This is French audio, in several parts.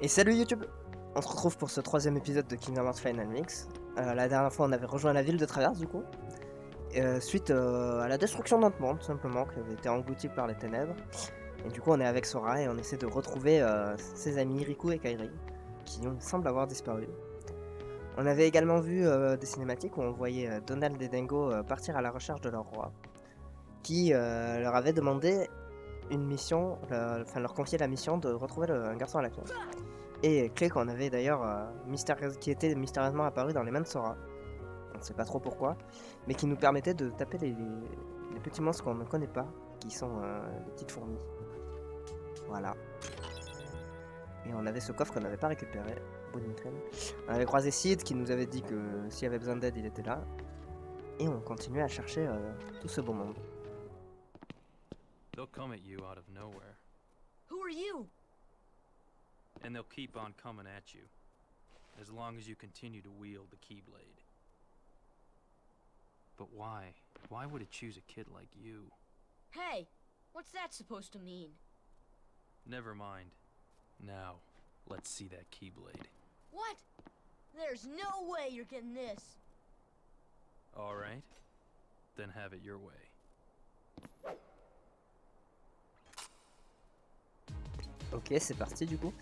Et salut YouTube! On se retrouve pour ce troisième épisode de Kingdom Hearts Final Mix. La dernière fois on avait rejoint la ville de Traverse du coup, suite à la destruction de notre monde tout simplement, qui avait été englouti par les ténèbres. Et du coup on est avec Sora et on essaie de retrouver ses amis Riku et Kairi, qui semblent avoir disparu. On avait également vu des cinématiques où on voyait Donald et Dingo partir à la recherche de leur roi, qui leur avait demandé une mission, leur confier la mission de retrouver un garçon à la clé. Et clé qu'on avait d'ailleurs qui était mystérieusement apparu dans les mains de Sora. On ne sait pas trop pourquoi, mais qui nous permettait de taper les petits monstres qu'on ne connaît pas, qui sont les petites fourmis. Voilà. Et on avait ce coffre qu'on n'avait pas récupéré. Bonnie. On avait croisé Sid qui nous avait dit que s'il y avait besoin d'aide, il était là. Et on continuait à chercher tout ce beau monde. They'll come at you out of nowhere. Who are you? And they'll keep on coming at you, as long as you continue to wield the Keyblade. But why? Why would it choose a kid like you? Hey, what's that supposed to mean? Never mind. Now, let's see that Keyblade. What? There's no way you're getting this. Alright, then have it your way. Ok, c'est parti du coup.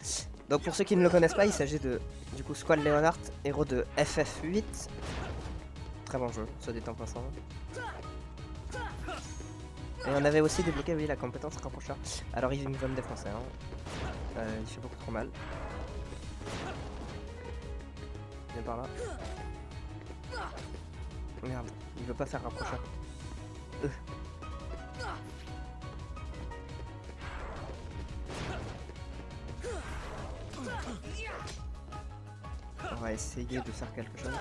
Donc pour ceux qui ne le connaissent pas, il s'agit de du coup Squall Leonard, héros de FF8. Très bon jeu, soit dit en passant. Et on avait aussi débloqué oui, la compétence rapprocheur. Alors il va me défoncer, hein. Il fait beaucoup trop mal. Viens par là. Merde, il veut pas faire rapprocheur. On va essayer de faire quelque chose.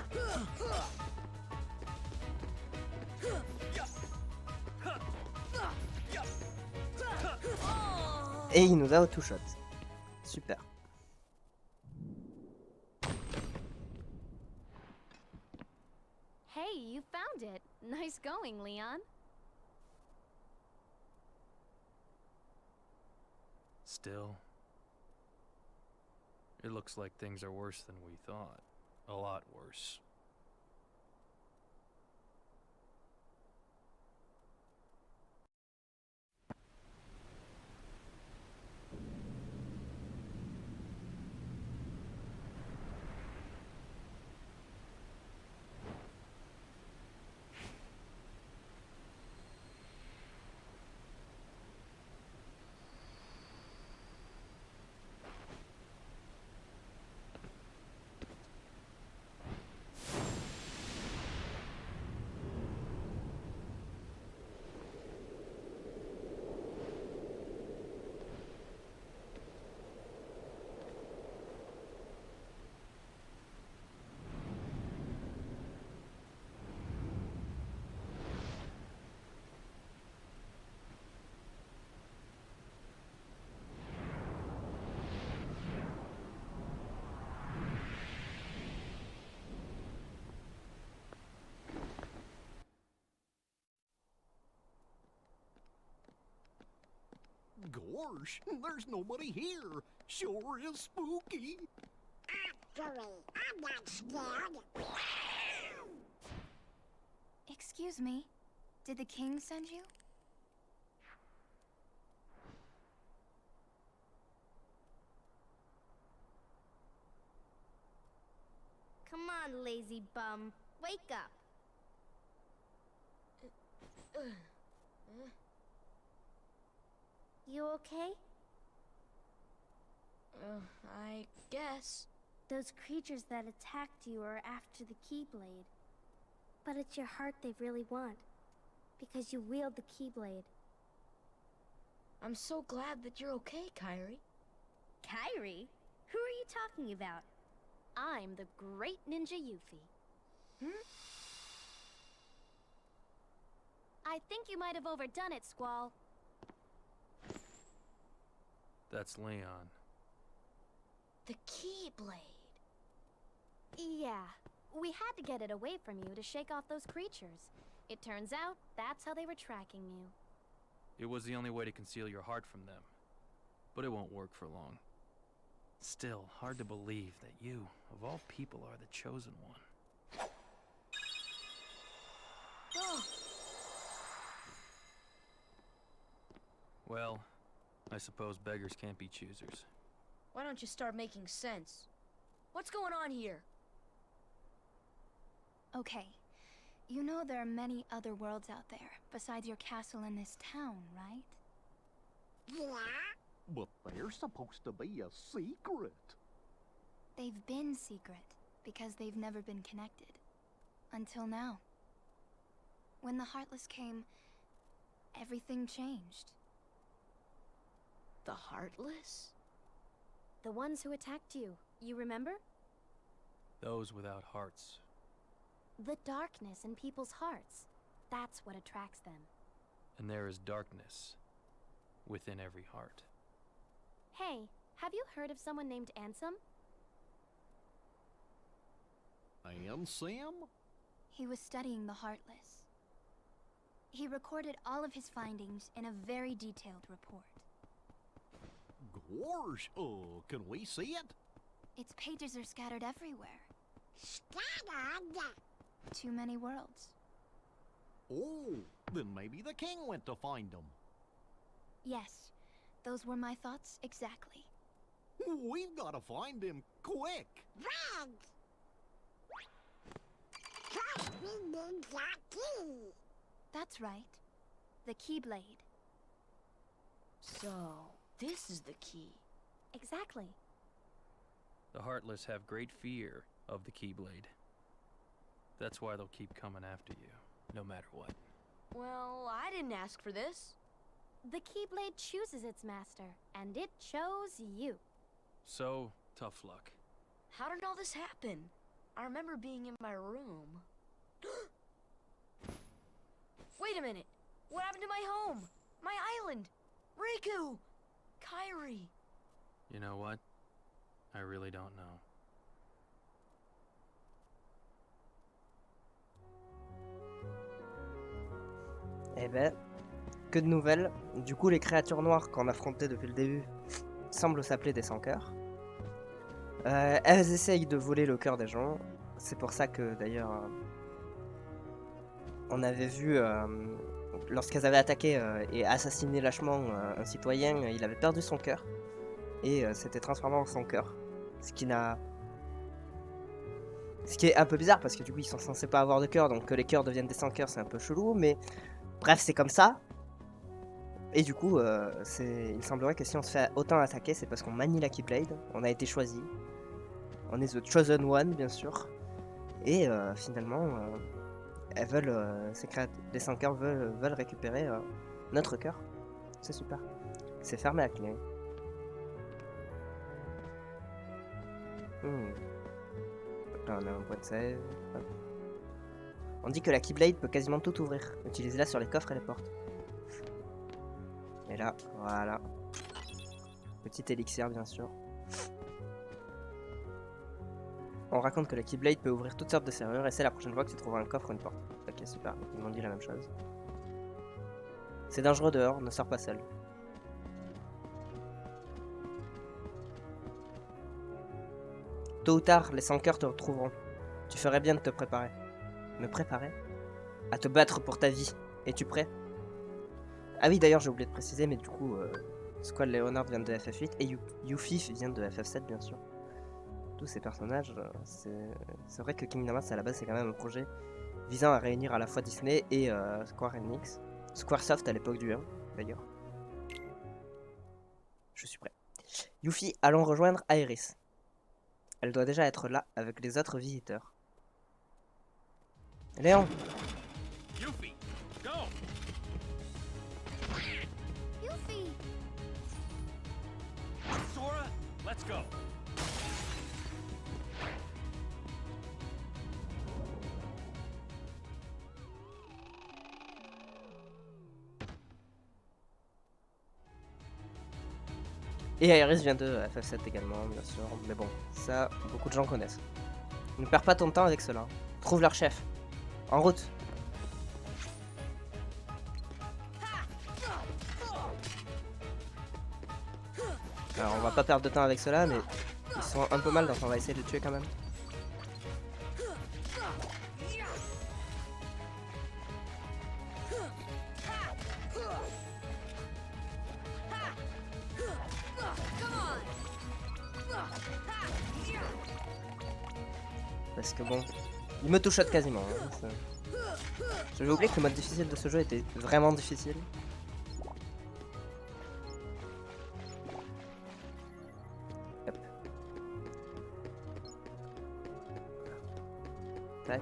Et il nous a auto-shot. Super. Hey, you found it. Nice going, Leon. Still, it looks like things are worse than we thought. A lot worse. Gosh, there's nobody here. Sure is spooky. Actually, I'm not scared. Excuse me. Did the king send you? Come on, lazy bum. Wake up. You okay? I guess. Those creatures that attacked you are after the Keyblade. But it's your heart they really want. Because you wield the Keyblade. I'm so glad that you're okay, Kairi. Kairi? Who are you talking about? I'm the great ninja Yuffie. I think you might have overdone it, Squall. That's Leon. The Keyblade. Yeah, we had to get it away from you to shake off those creatures. It turns out that's how they were tracking you. It was the only way to conceal your heart from them. But it won't work for long. Still, hard to believe that you, of all people, are the chosen one. Oh, Well, I suppose beggars can't be choosers. why don't you start making sense? What's going on here? Okay. You know there are many other worlds out there, besides your castle in this town, right? But they're supposed to be a secret. They've been secret, because they've never been connected. Until now. When the Heartless came, everything changed. The Heartless? The ones who attacked you, you remember? Those without hearts. The darkness in people's hearts. That's what attracts them. And there is darkness within every heart. Hey, have you heard of someone named Ansem? And Sam? He was studying the Heartless. He recorded all of his findings in a very detailed report. Gosh, can we see it? Its pages are scattered everywhere. Too many worlds. Oh, then maybe the king went to find them. Yes, those were my thoughts exactly. We've got to find him quick. That's right. The Keyblade. So, this is the key. Exactly. The Heartless have great fear of the Keyblade. That's why they'll keep coming after you, no matter what. Well, I didn't ask for this. The Keyblade chooses its master, and it chose you. So, tough luck. How did all this happen? I remember being in my room. Wait a minute! What happened to my home? My island? Riku! Kairi! You know what? I really don't know. Eh ben, que de nouvelles. Du coup, les créatures noires qu'on affrontait depuis le début semblent s'appeler des sans-cœurs. Elles essayent de voler le cœur des gens. C'est pour ça que d'ailleurs, on avait vu, lorsqu'elles avaient attaqué et assassiné lâchement un citoyen, il avait perdu son cœur et s'était transformé en sans-cœur. Ce qui est un peu bizarre parce que du coup ils sont censés pas avoir de cœur, donc que les cœurs deviennent des sans-cœurs c'est un peu chelou, mais bref c'est comme ça. Et du coup il semblerait que si on se fait autant attaquer c'est parce qu'on manie la Keyblade, on a été choisi. On est The Chosen One bien sûr. Et finalement elles veulent, les sans-cœurs veulent récupérer notre cœur. C'est super. C'est fermé à clé. Là on a un point de save. Hop. On dit que la Keyblade peut quasiment tout ouvrir. Utilisez-la sur les coffres et les portes. Et là, voilà. Petit élixir bien sûr. On raconte que la Keyblade peut ouvrir toutes sortes de serrures et c'est la prochaine fois que tu trouveras un coffre ou une porte. Ok super, ils m'ont dit la même chose. C'est dangereux dehors, ne sors pas seul. Tôt ou tard, les sans-cœurs te retrouveront. Tu ferais bien de te préparer. Me préparer? À te battre pour ta vie. Es-tu prêt? Ah oui, d'ailleurs, j'ai oublié de préciser, mais du coup, Squall Leonard vient de FF8 et Yuffie vient de FF7, bien sûr. Tous ces personnages, c'est vrai que Kingdom Hearts, à la base, c'est quand même un projet visant à réunir à la fois Disney et Square Enix. Squaresoft à l'époque du 1, d'ailleurs. Je suis prêt. Yuffie, allons rejoindre Aeris. Elle doit déjà être là avec les autres visiteurs. Léon! Yuffie, go! Yuffie! Sora, let's go! Et Aeris vient de FF7 également, bien sûr. Mais bon, ça, beaucoup de gens connaissent. Ne perds pas ton temps avec cela. Trouve leur chef. En route. Alors on va pas perdre de temps avec cela, mais ils sont un peu mal, donc on va essayer de les tuer quand même. Parce que bon, il me touche quasiment. Hein, j'avais oublié que le mode difficile de ce jeu était vraiment difficile. Hop. Tac.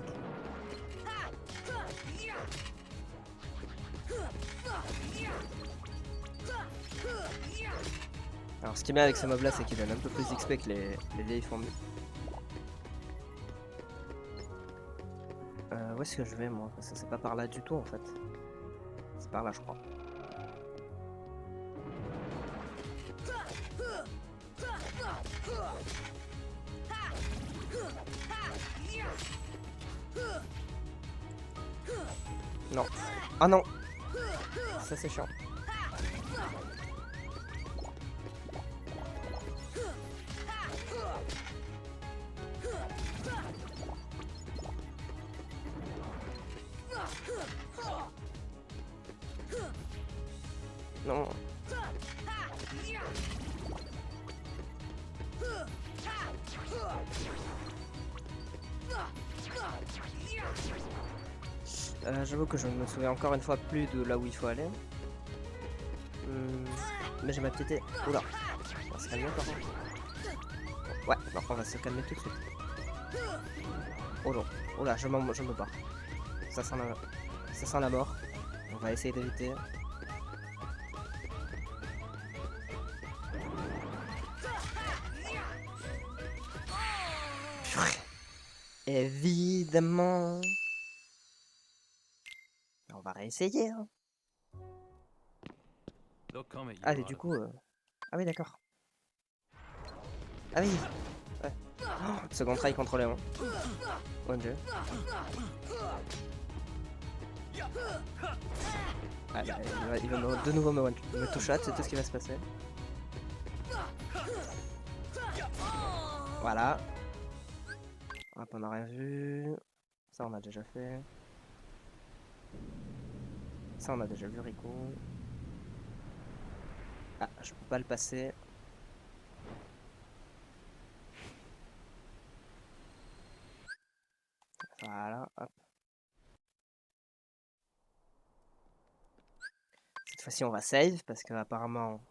Alors ce qui est bien avec ce mob là, c'est qu'il donne un peu plus d'XP que les vieilles fourmis. Où est-ce que je vais moi? Parce que c'est pas par là du tout en fait. C'est par là je crois. Non. Ah non. Ça c'est chiant. Non. J'avoue que je ne me souviens encore une fois plus de là où il faut aller. Mais j'ai ma petite... Oula. On va se calmer par contre. Ouais, non, on va se calmer tout de suite. Oh non. Oula, je me barre. Ça sent la mort. On va essayer d'éviter. Évidemment. On va réessayer. Hein. Allez, du coup... Ah oui, d'accord. Ah oui. Ouais. Oh, second try contre Léon. Mon dieu. Ah bah, il va de nouveau me toucher, c'est tout ce qui va se passer. Voilà. Hop, on n'a rien vu. Ça, on a déjà fait. Ça, on a déjà vu Rico. Ah, je peux pas le passer. Voilà, hop. Cette fois-ci, on va save parce que apparemment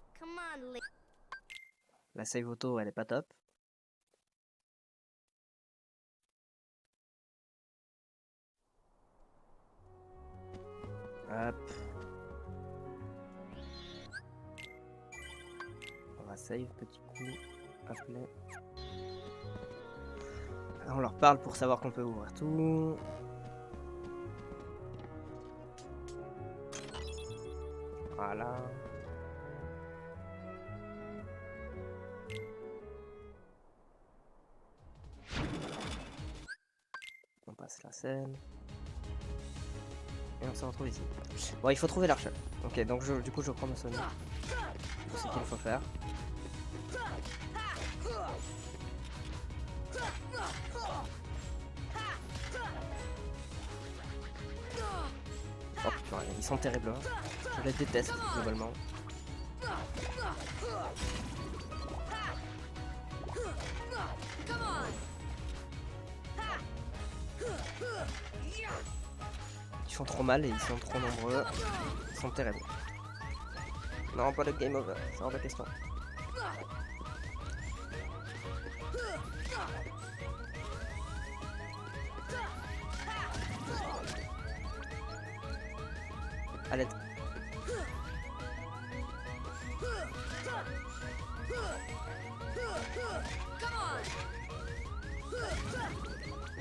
la save auto, elle est pas top. Hop. On va save, petit coup. Appeler. On leur parle pour savoir qu'on peut ouvrir tout. Voilà. On passe la scène. Et on se retrouve ici. Bon, il faut trouver l'arche. Ok, donc du coup je prends ma Sony. Je sais qu'il faut faire. Oh putain, ils sont terribles. Hein. Je les déteste globalement. Ils font trop mal et ils sont trop nombreux. Ils sont terribles. Non, pas de game over, c'est hors de question. À l'aide.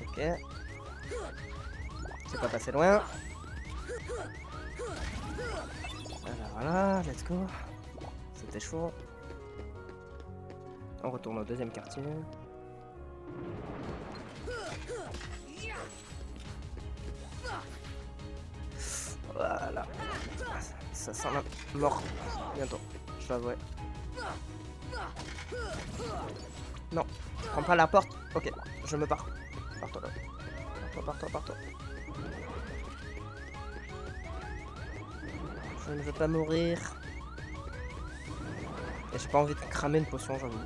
Ok. C'est pas passé loin. Voilà, let's go. C'était chaud. On retourne au deuxième quartier. Voilà. Ça sent la mort bientôt, je l'avoue. Non, prends pas la porte. Ok, je me pars. Pars-toi là. Pars-toi. Je ne veux pas mourir. Et j'ai pas envie de cramer une potion, j'avoue.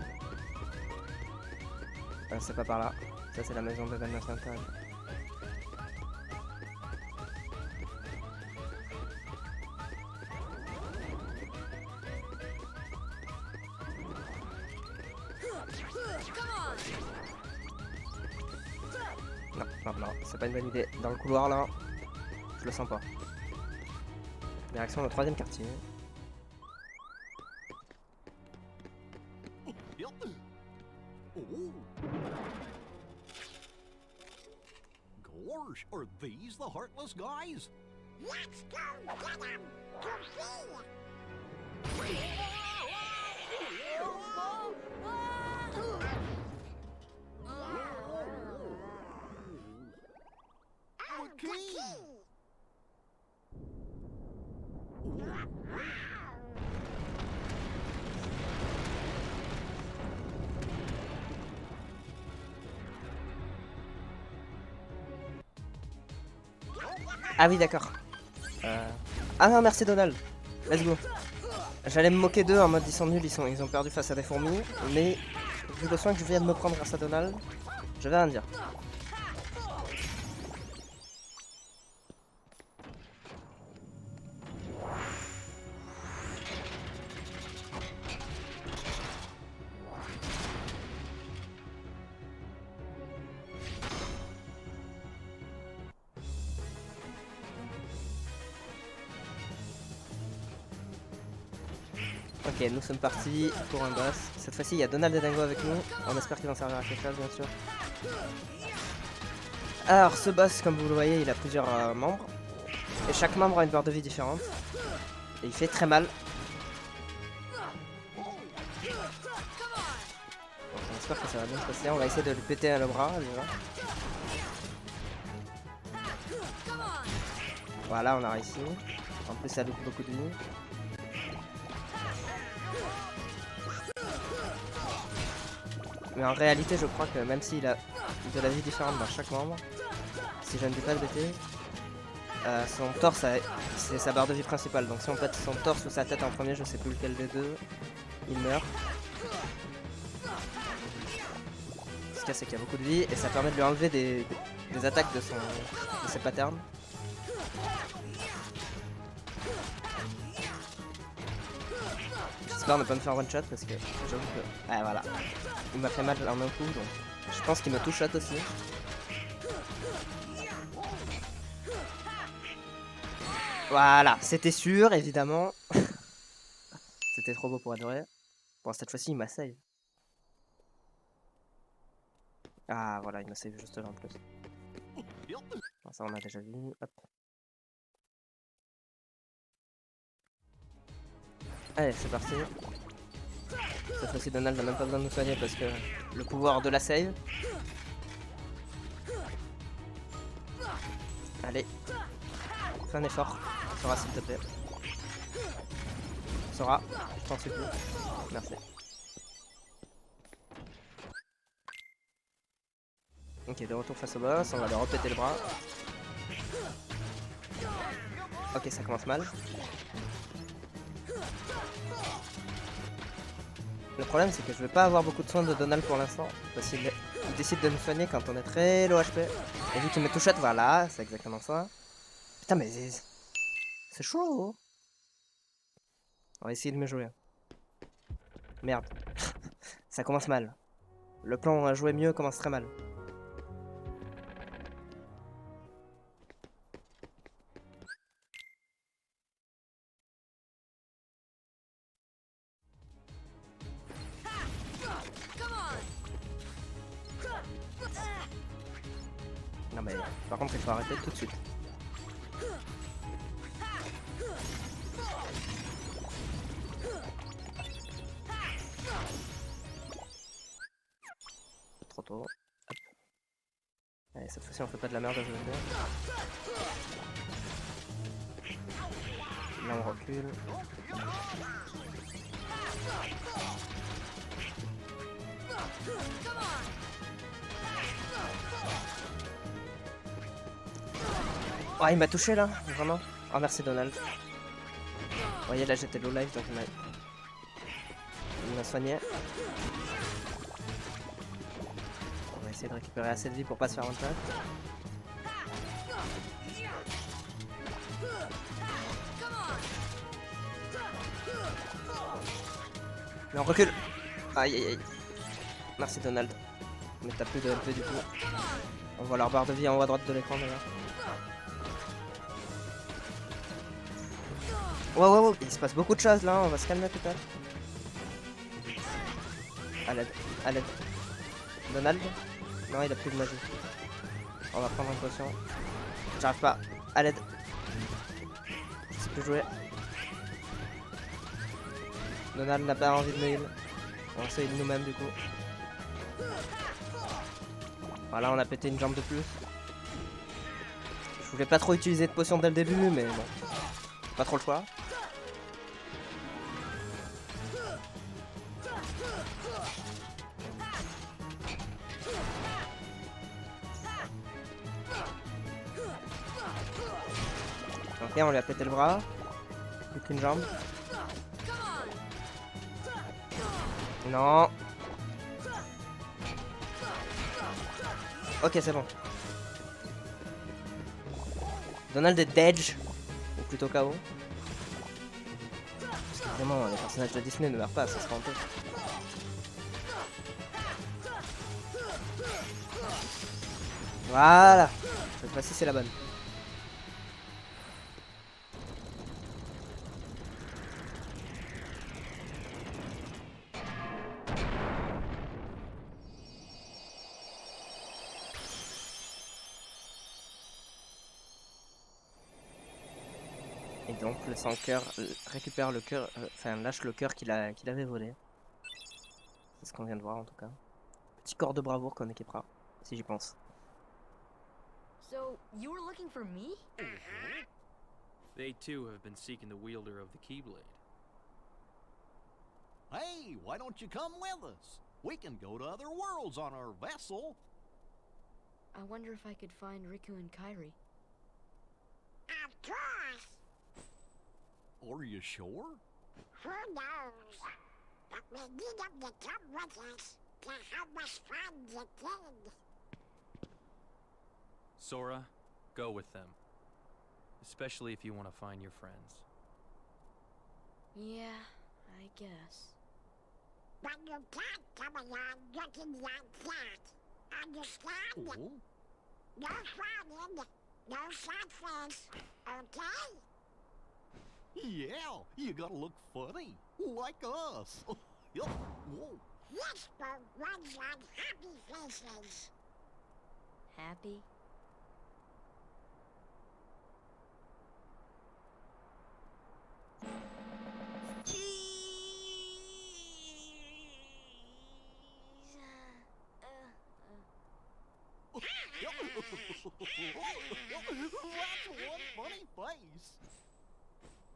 C'est pas par là. Ça, c'est la maison de Dana Santa. Non, c'est pas une bonne idée. Dans le couloir là, je le sens pas. Direction le 3e quartier. Yep. Oh. Gosh, are these the Heartless guys? Let's go get him! The key! Ah oui, d'accord. Ah non, merci Donald. Let's go. J'allais me moquer d'eux en mode ils sont nuls, ils ont perdu face à des fourmis. Mais vu le soin que je viens de me prendre grâce à Donald, je vais rien dire. Ok, nous sommes partis pour un boss. Cette fois-ci, il y a Donald et Dingo avec nous. On espère qu'ils vont servir à quelque chose, bien sûr. Alors, ce boss, comme vous le voyez, il a plusieurs membres. Et chaque membre a une barre de vie différente. Et il fait très mal. Bon, on espère que ça va bien se passer. On va essayer de lui péter le bras, déjà. Voilà, on a réussi. En plus, ça loupe beaucoup de vie. Mais en réalité, je crois que même s'il a de la vie différente dans chaque membre, si je ne dis pas de bêtises, son torse, c'est sa barre de vie principale. Donc si on pète son torse ou sa tête en premier, je sais plus lequel des deux, il meurt. Ce qu'il y a, c'est qu'il y a beaucoup de vie et ça permet de lui enlever des attaques de ses patterns. J'espère ne pas me faire one shot parce que j'avoue que... Ah voilà. Il m'a fait mal en un coup donc je pense qu'il me touche shot aussi. Voilà, c'était sûr évidemment. C'était trop beau pour être vrai. Bon, cette fois-ci il m'a save. Ah voilà, il m'a save juste là en plus. Bon, ça on a déjà vu. Hop. Allez, c'est parti. Cette fois-ci, Donald n'a même pas besoin de nous soigner parce que le pouvoir de la save. Allez. Fais un effort. Sora, s'il te plaît. Sora, je t'en supplie. Merci. Ok, de retour face au boss. On va leur repéter le bras. Ok, ça commence mal. Le problème c'est que je vais pas avoir beaucoup de soins de Donald pour l'instant parce qu'il décide de nous soigner quand on est très low HP. Et vu qu'il me touche, voilà, c'est exactement ça. Putain mais c'est chaud. On va essayer de me jouer. Merde. Ça commence mal. Le plan à jouer mieux commence très mal. Non mais par contre il faut arrêter tout de suite. Trop tôt. Hop. Allez, cette fois-ci on fait pas de la merde à jouer. Là on recule. Oh, il m'a touché là, vraiment. Oh, merci Donald. Vous voyez, là j'étais low life donc il m'a soigné. On va essayer de récupérer assez de vie pour pas se faire one-shot. Mais on recule. Aïe aïe aïe. Merci Donald. Mais t'as plus de LP du coup. On voit leur barre de vie en haut à droite de l'écran d'ailleurs. Wow, il se passe beaucoup de choses là, on va se calmer peut-être. À l'aide, à l'aide. Donald? Non, il a plus de magie. On va prendre une potion. J'arrive pas. À l'aide. Je sais plus jouer. Donald n'a pas envie de me heal. On va essayer de nous-mêmes du coup. Voilà, on a pété une jambe de plus. Je voulais pas trop utiliser de potion dès le début, mais bon. Pas trop le choix. Ok, on lui a pété le bras. Plus qu'une jambe. Non. Ok, c'est bon. Donald est Dedge. Ou plutôt KO. Parce que vraiment, les personnages de Disney ne meurent pas, ça serait honteux. Voilà. Cette fois-ci, c'est la bonne. Et donc le sans-cœur récupère le cœur, enfin lâche le cœur qu'il avait volé. C'est ce qu'on vient de voir en tout cas. Petit corps de bravoure qu'on équipera, si j'y pense. So, you were looking for me? They too have been seeking the wielder of the Keyblade. Hey, why don't you come with us? We can go to other worlds on our vessel. I wonder if I could find Riku and Kairi. Of course. Are you sure? Who knows? But we need them to come with us to help us find the kid. Sora, go with them. Especially if you want to find your friends. Yeah, I guess. But you can't come along looking like that. Understand? Oh, No frowning, no sad face, okay? yeah, you gotta look funny, like us. Yup. Whoa. Yes, but ones on happy faces. Happy? That's one funny face.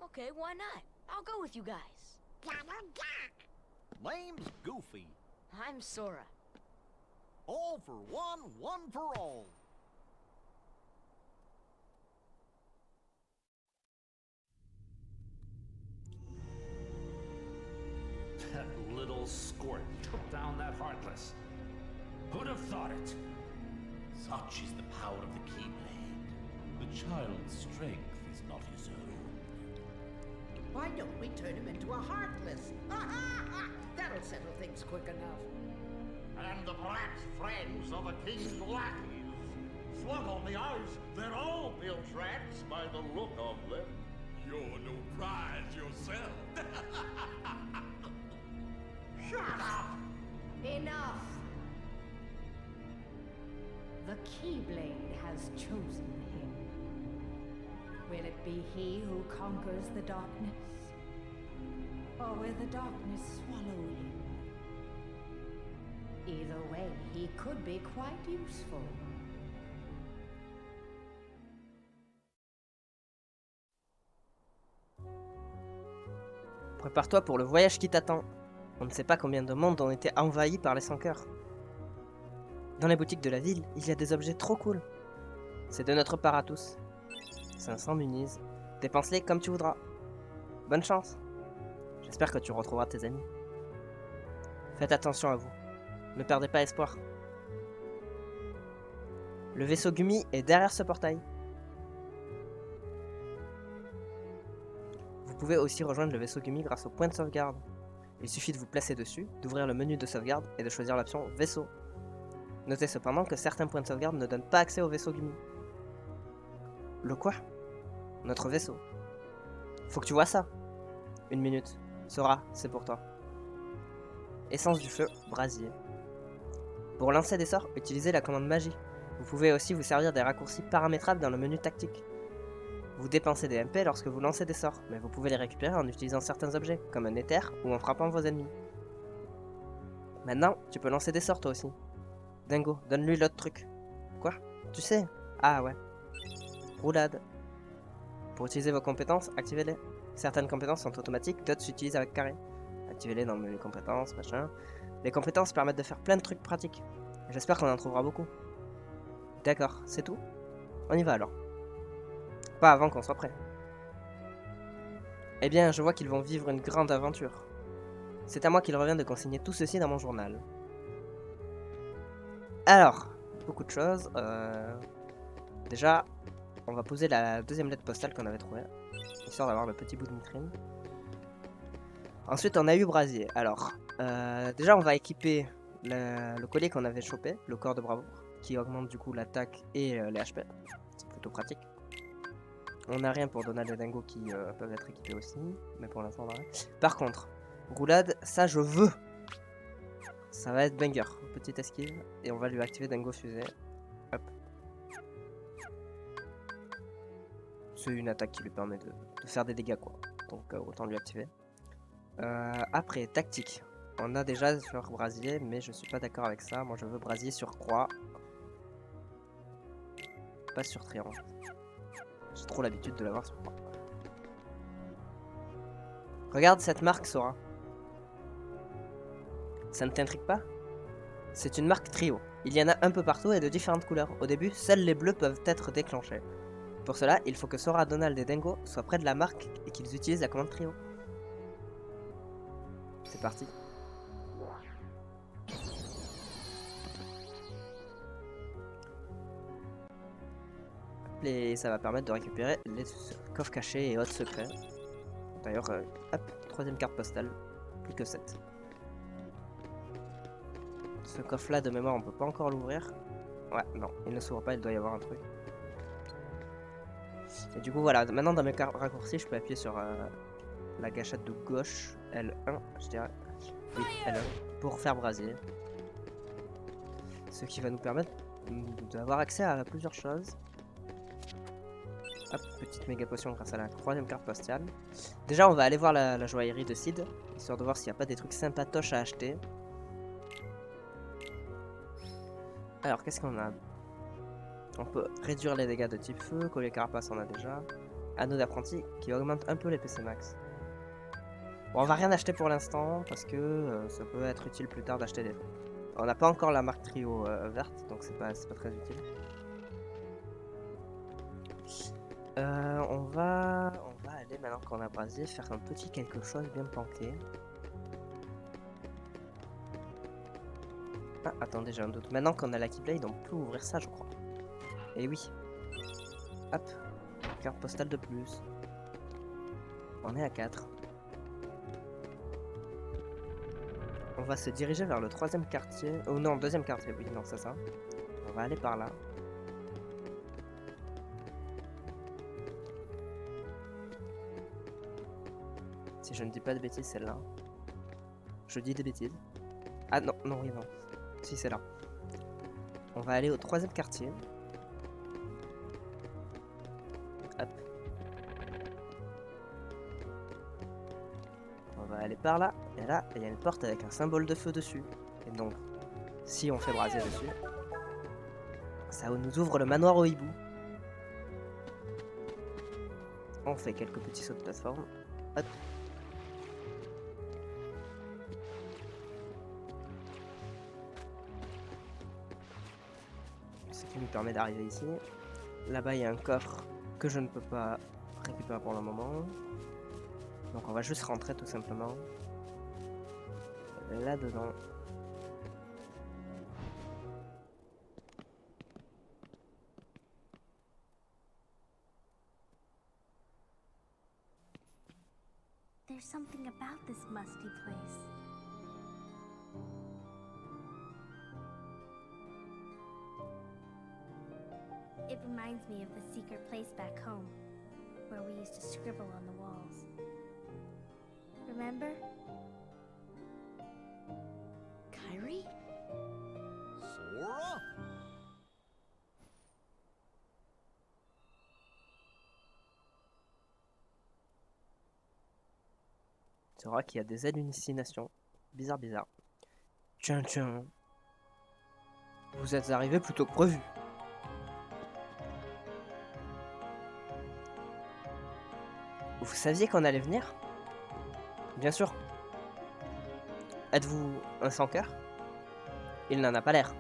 Okay, why not? I'll go with you guys. Donald Duck. Name's Goofy. I'm Sora. All for one, one for all. That little squirt took down that Heartless. Who'd have thought it? Such is the power of the Keyblade. The child's strength is not his own. Why don't we turn him into a Heartless? That'll settle things quick enough. And the brat's friends are the king's lackeys. Slug on the eyes, they're all built rats by the look of them. You're no prize yourself. Shut up! Enough! The Keyblade has chosen him. Will it be he who conquers the darkness? Or will the darkness swallow him? Either way, he could be quite useful. Prépare-toi pour le voyage qui t'attend. On ne sait pas combien de mondes ont été envahis par les sans-cœurs. Dans les boutiques de la ville, il y a des objets trop cool. C'est de notre part à tous. 500 munises. Dépense-les comme tu voudras. Bonne chance. J'espère que tu retrouveras tes amis. Faites attention à vous. Ne perdez pas espoir. Le vaisseau Gumi est derrière ce portail. Vous pouvez aussi rejoindre le vaisseau Gumi grâce au point de sauvegarde. Il suffit de vous placer dessus, d'ouvrir le menu de sauvegarde et de choisir l'option vaisseau. Notez cependant que certains points de sauvegarde ne donnent pas accès au vaisseau Gumi. Le quoi? Notre vaisseau. Faut que tu vois ça. 1 minute. Sora, c'est pour toi. Essence du feu, brasier. Pour lancer des sorts, utilisez la commande magie. Vous pouvez aussi vous servir des raccourcis paramétrables dans le menu tactique. Vous dépensez des MP lorsque vous lancez des sorts, mais vous pouvez les récupérer en utilisant certains objets, comme un éther ou en frappant vos ennemis. Maintenant, tu peux lancer des sorts toi aussi. Dingo, donne-lui l'autre truc. Quoi? Tu sais? Ah ouais. Roulade. Pour utiliser vos compétences, activez-les. Certaines compétences sont automatiques, d'autres s'utilisent avec carré. Activez-les dans le menu compétences, machin. Les compétences permettent de faire plein de trucs pratiques. J'espère qu'on en trouvera beaucoup. D'accord, c'est tout? On y va alors. Pas avant qu'on soit prêt. Eh bien, je vois qu'ils vont vivre une grande aventure. C'est à moi qu'il revient de consigner tout ceci dans mon journal. Alors, beaucoup de choses. Déjà, on va poser la deuxième lettre postale qu'on avait trouvée, histoire d'avoir le petit bout de vitrine. Ensuite, on a eu Brasier. Alors, déjà, on va équiper le collier qu'on avait chopé, le corps de bravoure, qui augmente du coup l'attaque et les HP. C'est plutôt pratique. On n'a rien pour Donald et Dingo qui peuvent être équipés aussi, mais pour l'instant, on a rien. Par contre, roulade, ça je veux. Ça va être banger. Petite esquive, et on va lui activer Dingo fusée. Hop. C'est une attaque qui lui permet de faire des dégâts, quoi. Donc autant lui activer. Après, tactique. On a déjà sur Brasier, mais je suis pas d'accord avec ça. Moi je veux Brasier sur croix. Pas sur triangle. J'ai trop l'habitude de l'avoir sur croix. Regarde cette marque, Sora. Ça ne t'intrigue pas? C'est une marque trio. Il y en a un peu partout et de différentes couleurs. Au début, seuls les bleus peuvent être déclenchés. Pour cela, il faut que Sora, Donald et Dingo soient près de la marque et qu'ils utilisent la commande trio. C'est parti. Et ça va permettre de récupérer les coffres cachés et autres secrets. D'ailleurs, hop, troisième carte postale, plus que 7. Ce coffre là de mémoire on peut pas encore l'ouvrir. Ouais, non, il ne s'ouvre pas, il doit y avoir un truc. Et du coup voilà, maintenant dans mes raccourcis je peux appuyer sur la gâchette de gauche, L1 je dirais. Oui, L1, pour faire brasier. Ce qui va nous permettre d'avoir accès à plusieurs choses. Hop, petite méga potion grâce à la troisième carte postale. Déjà on va aller voir la joaillerie de Sid, histoire de voir s'il n'y a pas des trucs sympatoches à acheter. Alors qu'est-ce qu'on a? On peut réduire les dégâts de type feu, collier carapace on a déjà. Anneau d'apprenti qui augmente un peu les PC max. Bon on va rien acheter pour l'instant parce que ça peut être utile plus tard d'acheter des trucs. On n'a pas encore la marque trio verte donc c'est pas très utile. On va aller maintenant qu'on a brasier faire un petit quelque chose bien planqué. Ah attendez j'ai un doute. Maintenant qu'on a la Keyblade on peut ouvrir ça je crois. Et oui. Hop. Carte postale de plus. On est à 4. On va se diriger vers le troisième quartier. Oh non, deuxième quartier, oui, non, c'est ça. On va aller par là. Si je ne dis pas de bêtises, c'est là. Je dis des bêtises. Ah non, non, oui, non. Si, c'est là. On va aller au troisième quartier. Hop. On va aller par là. Et là, il y a une porte avec un symbole de feu dessus. Et donc, si on fait brasier dessus, ça nous ouvre le manoir au hibou. On fait quelques petits sauts de plateforme. Hop. ce qui nous permet d'arriver ici. Là-bas, il y a un coffre que je ne peux pas récupérer pour le moment. Donc on va juste rentrer tout simplement là-dedans. There's something about this musty place. It reminds me of the secret place back home, where we used to scribble on the walls. Remember? Kyrie? Sora? Sora qui a des hallucinations. Bizarre, bizarre. Tiens, tiens. Vous êtes arrivé plus tôt que prévu. Vous saviez qu'on allait venir? Bien sûr. Êtes-vous un sans-cœur? Il n'en a pas l'air.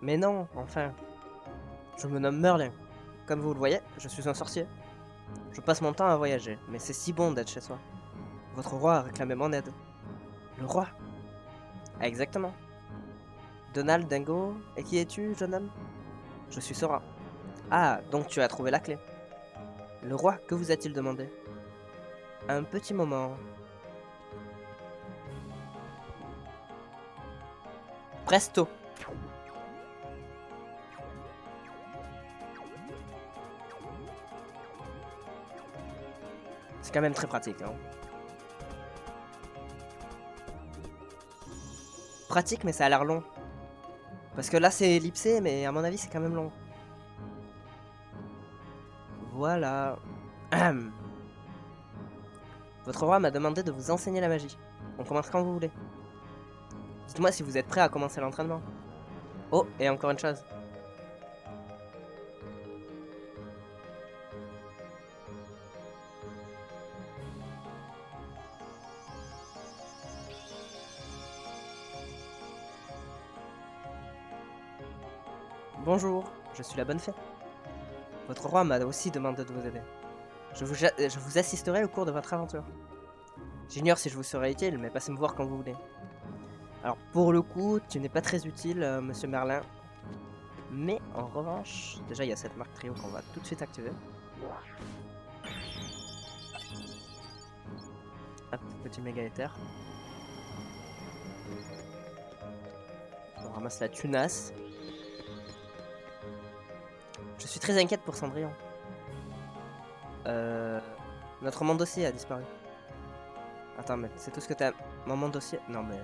Mais non, enfin. Je me nomme Merlin. Comme vous le voyez, je suis un sorcier. Je passe mon temps à voyager, mais c'est si bon d'être chez soi. Votre roi a réclamé mon aide. Le roi? Ah, exactement. Donald Dingo, et qui es-tu, jeune homme? Je suis Sora. Ah, donc tu as trouvé la clé. Le roi, que vous a-t-il demandé? Un petit moment. Presto. C'est quand même très pratique, hein. Pratique, mais ça a l'air long. Parce que là, c'est ellipsé, mais à mon avis, c'est quand même long. Voilà. Votre roi m'a demandé de vous enseigner la magie. On commence quand vous voulez. Dites-moi si vous êtes prêt à commencer l'entraînement. Oh, et encore une chose. Bonjour, je suis la bonne fée. Votre roi m'a aussi demandé de vous aider. Je vous assisterai au cours de votre aventure. J'ignore si je vous serai utile, mais passez me voir quand vous voulez. Alors, pour le coup, tu n'es pas très utile, monsieur Merlin. Mais, en revanche, déjà, il y a cette marque trio qu'on va tout de suite activer. Hop, petit méga éther. On ramasse la tunasse. Je suis très inquiète pour Cendrillon. Notre mon dossier a disparu. Attends, mais c'est tout ce que t'as... Mon dossier... Non, mais...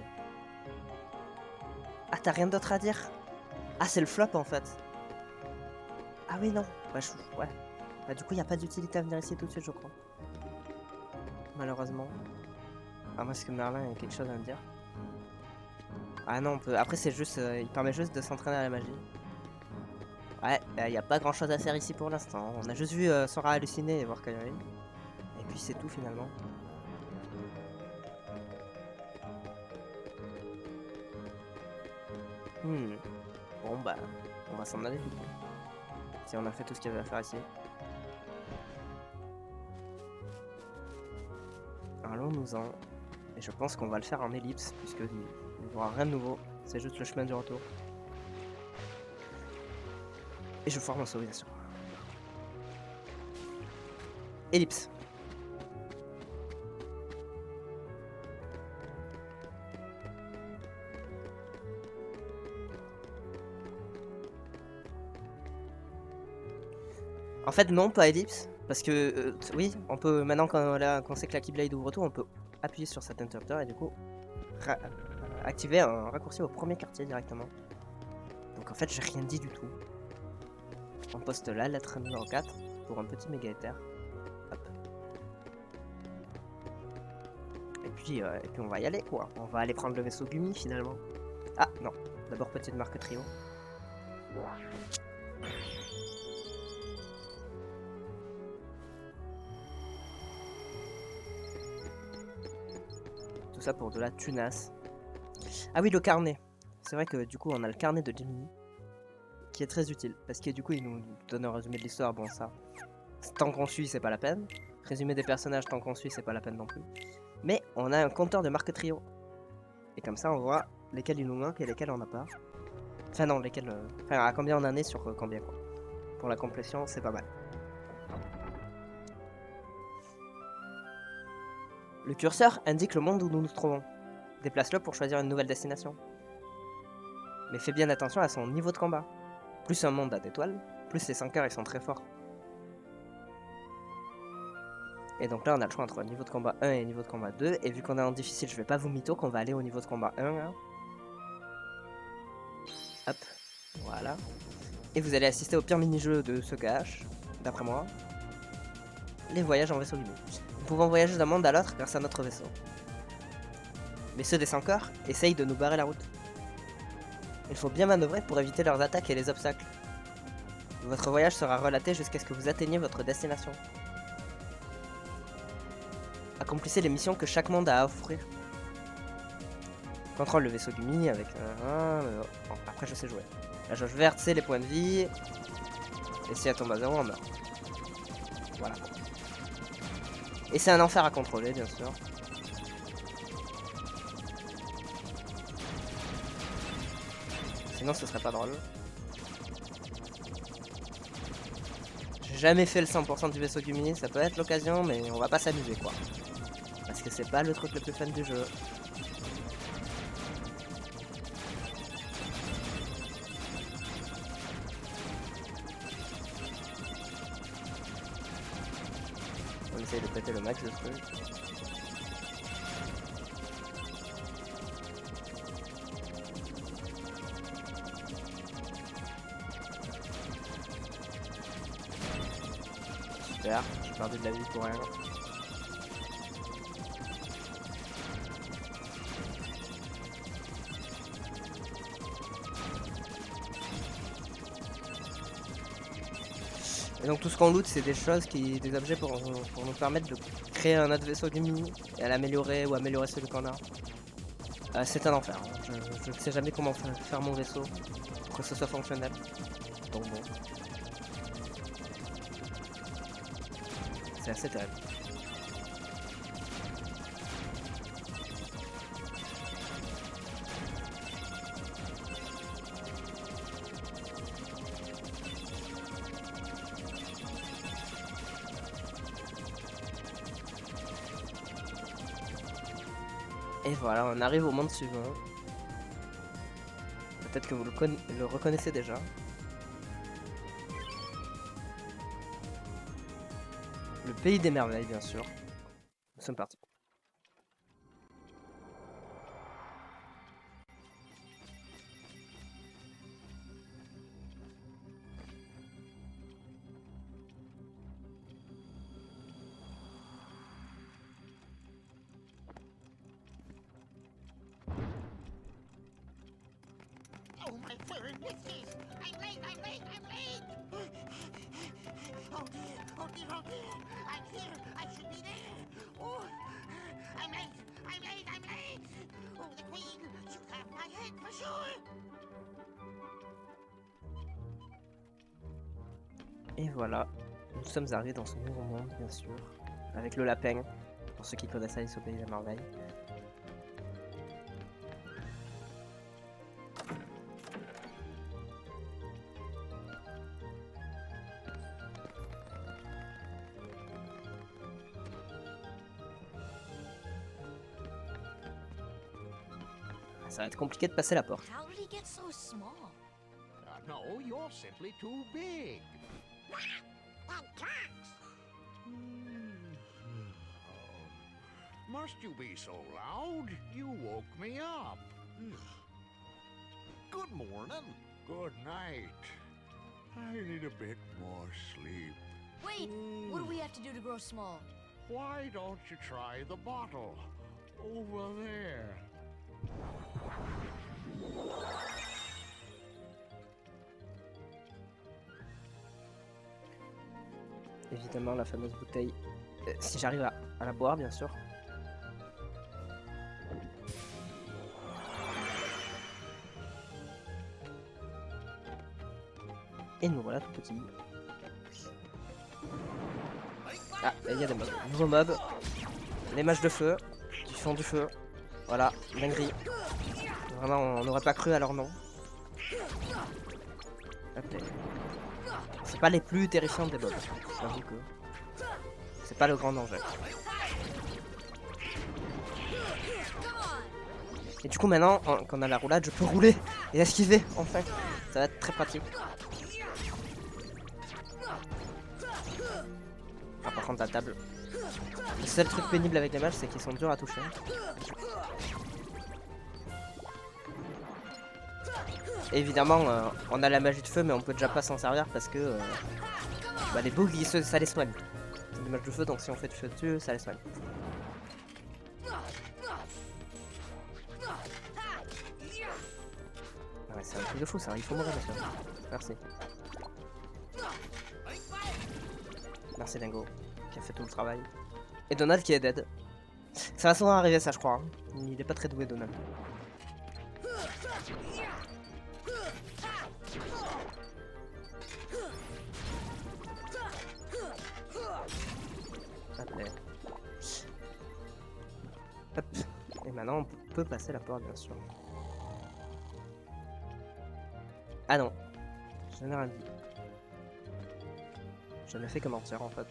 Ah, t'as rien d'autre à dire? Ah, c'est le flop, en fait. Ah oui, non. Bah, ouais. Bah, du coup, il n'y a pas d'utilité à venir ici tout de suite, je crois. Malheureusement. À moins que Merlin ait quelque chose à me dire. Ah non, on peut... Après, c'est juste... il permet juste de s'entraîner à la magie. Ouais, il n'y a pas grand chose à faire ici pour l'instant. On a juste vu Sora halluciner et voir Kyrie. Et puis c'est tout finalement. Bon bah, on va s'en aller du coup. Si on a fait tout ce qu'il y avait à faire ici. Allons-nous-en. Et je pense qu'on va le faire en ellipse, puisque il n'y aura rien de nouveau. C'est juste le chemin du retour. Et je foire mon saut, bien sûr. Ellipse. En fait, non, pas ellipse. Parce que, oui, on peut, maintenant qu'on sait que la Keyblade ouvre tout, on peut appuyer sur cet interrupteur et du coup, activer un raccourci au premier quartier directement. Donc en fait, j'ai rien dit du tout. On poste la lettre numéro 4 pour un petit méga éther. Hop. Et puis on va y aller quoi. On va aller prendre le vaisseau Gumi finalement. Ah non, d'abord petite marque trio. Tout ça pour de la tunasse. Ah oui, le carnet. C'est vrai que du coup on a le carnet de Jiminy. qui est très utile, parce que du coup il nous donne un résumé de l'histoire, bon ça, tant qu'on suit c'est pas la peine, résumé des personnages tant qu'on suit c'est pas la peine non plus, mais on a un compteur de marque trio, et comme ça on voit lesquels il nous manque et lesquels on n'a pas, enfin non, lesquels, enfin à combien on en est sur combien quoi, pour la complétion c'est pas mal. Le curseur indique le monde où nous nous trouvons, déplace-le pour choisir une nouvelle destination. Mais fais bien attention à son niveau de combat. Plus un monde a d'étoiles, plus ses 5 heures ils sont très forts. Et donc là on a le choix entre niveau de combat 1 et niveau de combat 2. Et vu qu'on est en difficile, je vais pas vous mytho qu'on va aller au niveau de combat 1. Hein. Hop, voilà. Et vous allez assister au pire mini-jeu de ce cache, d'après moi. Les voyages en vaisseau Gumi. Nous pouvons voyager d'un monde à l'autre grâce à notre vaisseau. Mais ceux des 5 heures essayent de nous barrer la route. Il faut bien manœuvrer pour éviter leurs attaques et les obstacles. Votre voyage sera relaté jusqu'à ce que vous atteigniez votre destination. Accomplissez les missions que chaque monde a à offrir. Contrôle le vaisseau Gumi avec... bon, après je sais jouer. La jauge verte c'est les points de vie. Et si elle tombe à 0 on meurt. Voilà. Et c'est un enfer à contrôler bien sûr. Sinon ce serait pas drôle. J'ai jamais fait le 100% du vaisseau Gumi, ça peut être l'occasion mais on va pas s'amuser quoi. Parce que c'est pas le truc le plus fun du jeu. On essaye de péter le max de trucs. Super, j'ai perdu de la vie pour rien. Et donc tout ce qu'on loot c'est des choses, des objets pour nous permettre de créer un autre vaisseau Gumi et à l'améliorer ou améliorer celui qu'on a. C'est un enfer, hein. Je ne sais jamais comment faire mon vaisseau pour que ce soit fonctionnel. Donc bon. C'est assez terrible. Et voilà, on arrive au monde suivant. Peut-être que vous le reconnaissez déjà. Le pays des merveilles, bien sûr. Nous sommes partis. Oh, my furry witches! I'm late, I'm late, I'm late! Oh dear, oh dear, oh dear! I'm here, I should be there! Oh, I'm late, I'm late, I'm late! Oh, the queen, she'll have my head for sure! Et voilà, nous sommes arrivés dans ce nouveau monde, bien sûr, avec le lapin, pour ceux qui connaissent Alice au pays des merveilles. Ça va être compliqué de passer la porte. How did he get so small? No, you're simply too big. That talks! Must you be so loud? You woke me up. Good morning. Good night. I need a bit more sleep. Wait, what do we have to do to grow small? Why don't you try the bottle over there? Évidemment la fameuse bouteille, si j'arrive à la boire bien sûr. Et nous voilà tout petits. Ah, et il y a des mobs. Nouveaux mobs. Les mages de feu. Qui font du feu. Voilà, dinguerie. Vraiment, on n'aurait pas cru à leur nom. C'est pas les plus terrifiants des mobs. J'avoue que c'est pas le grand danger. Et du coup maintenant, quand on a la roulade, je peux rouler et esquiver, enfin. Ça va être très pratique. Ah, par contre la table. Le seul truc pénible avec les mages, c'est qu'ils sont durs à toucher. Et évidemment, on a la magie de feu, mais on peut déjà pas s'en servir parce que bah, les bugs, ça les soigne. C'est des mages de feu, donc si on fait du feu dessus, ça les soigne. Ouais, c'est un truc de fou ça, il faut mourir monsieur. Merci. Merci Dingo, qui a fait tout le travail. Et Donald qui est dead. Ça va souvent arriver ça je crois. Hein. Il est pas très doué Donald. Hop. Et maintenant on peut passer la porte bien sûr. Ah non, je n'ai rien dit. Je ne fais que mentir en fait.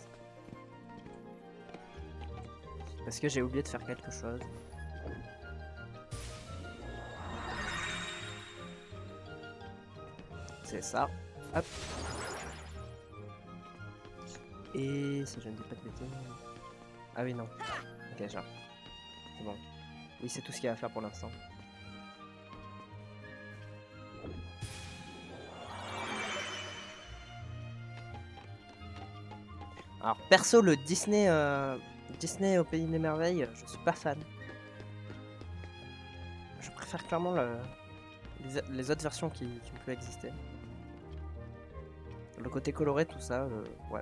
Parce que j'ai oublié de faire quelque chose. C'est ça. Hop. Et si je ne dis pas de bêtises... Ah oui non. Ok genre. C'est bon. Oui c'est tout ce qu'il y a à faire pour l'instant. Alors perso le Disney Disney au pays des merveilles, je suis pas fan. Je préfère clairement les autres versions qui peuvent exister. Le côté coloré tout ça, ouais.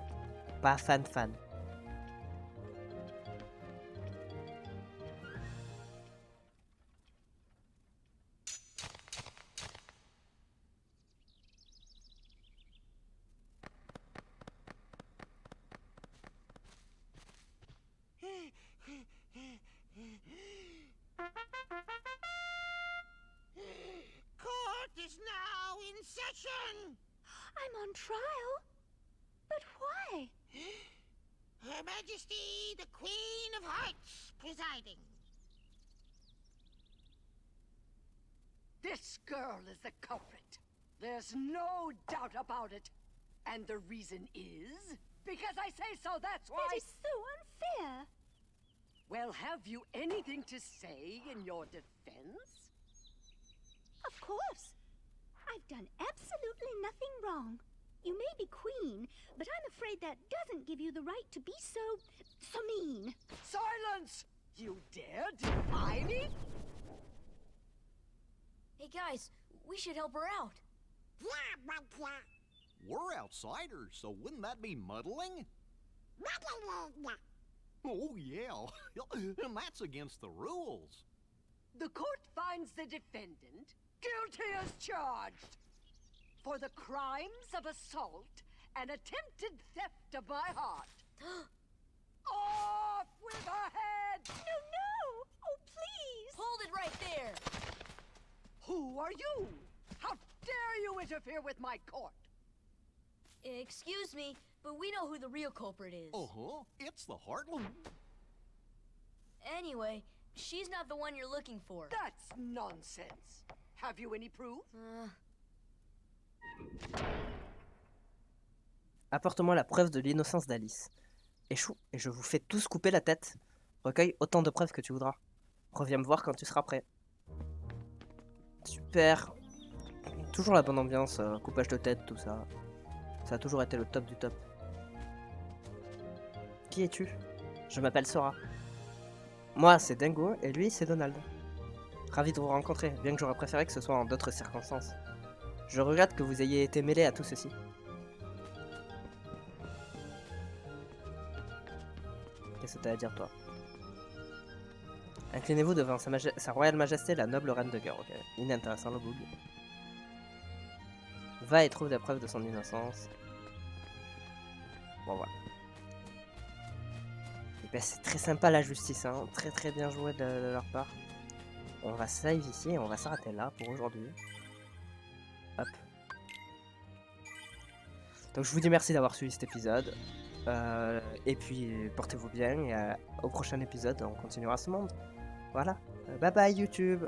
Pas fan. Court is now in session! I'm on trial? But why? Her Majesty, the Queen of Hearts, presiding. This girl is the culprit. There's no doubt about it. And the reason is... because I say so, that's why... That is so unfair. Well, have you anything to say in your defense? Of course. I've done absolutely nothing wrong. You may be queen, but I'm afraid that doesn't give you the right to be so mean. Silence! You dare defy me? Hey guys, we should help her out. We're outsiders, so wouldn't that be muddling? Oh, yeah. And that's against the rules. The court finds the defendant guilty as charged for the crimes of assault and attempted theft of my heart. Off with her head! No! Oh, please! Hold it right there! Who are you? How dare you interfere with my court? Excuse me, but we know who the real culprit is. Uh-huh. It's the Heartland. Anyway, she's not the one you're looking for. That's nonsense. Have you any proof? Apporte-moi la preuve de l'innocence d'Alice. Échoue et je vous fais tous couper la tête. Recueille autant de preuves que tu voudras. Reviens me voir quand tu seras prêt. Super. Toujours la bonne ambiance, coupage de tête, tout ça. Ça a toujours été le top du top. Qui es-tu? Je m'appelle Sora. Moi, c'est Dingo et lui, c'est Donald. Ravi de vous rencontrer, bien que j'aurais préféré que ce soit en d'autres circonstances. Je regrette que vous ayez été mêlé à tout ceci. Qu'est-ce que t'as à dire, toi? Inclinez-vous devant sa royale majesté, la noble reine de guerre. Ok, inintéressant le bug. va et trouve des preuves de son innocence. Bon voilà. Et ben, c'est très sympa la justice, hein. Très très bien joué de leur part. On va save ici et on va s'arrêter là pour aujourd'hui. Hop. Donc je vous dis merci d'avoir suivi cet épisode. Et puis portez-vous bien et au prochain épisode on continuera ce monde. Voilà. Bye bye YouTube.